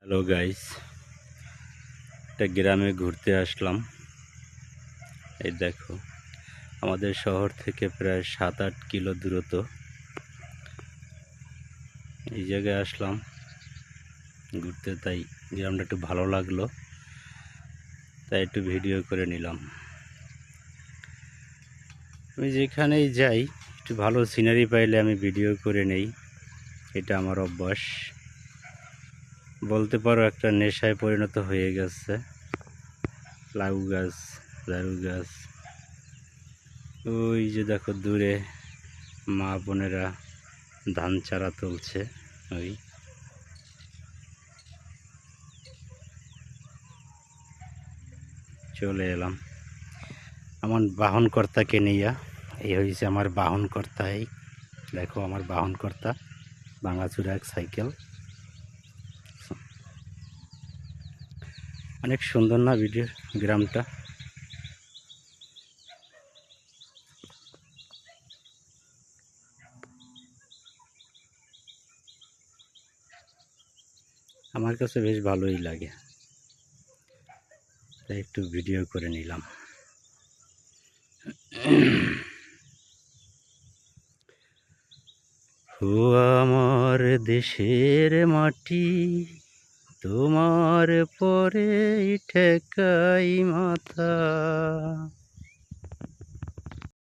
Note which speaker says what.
Speaker 1: Hello guys, একটা গ্রামে ঘুরতে আসলাম। এই দেখো, আমাদের শহর থেকে প্রায় 7-8 কিলো দূরত্ব। এই জায়গায় আসলাম ঘুরতে, তাই গ্রামটা একটু ভালো লাগলো, তাই একটু ভিডিও করে নিলাম। আমি যেখানেই যাই একটু ভালো সিনারি পাইলে আমি ভিডিও করে নেই, এটা আমার অভ্যাস। বলতে পারো একটা নেশায় পরিণত হয়ে গেছে। লাউ গাছ, দারু গাছ, ওই যে দেখো দূরে মা বোনেরা ধান চারা তুলছে। ওই চলে এলাম আমার বাহন কর্তাকে নিয়ে। এই হয়েছে আমার বাহন কর্তা। এই দেখো আমার বাহন কর্তা, ভাঙাচুরা এক সাইকেল। অনেক সুন্দর না ভিডিও গ্রামটা? আমার কাছে বেশ ভালোই লাগে, তাই একটু ভিডিও করে নিলাম। ও আমার দেশের মাটি, তোমার পরে ঠেকাই মাথা।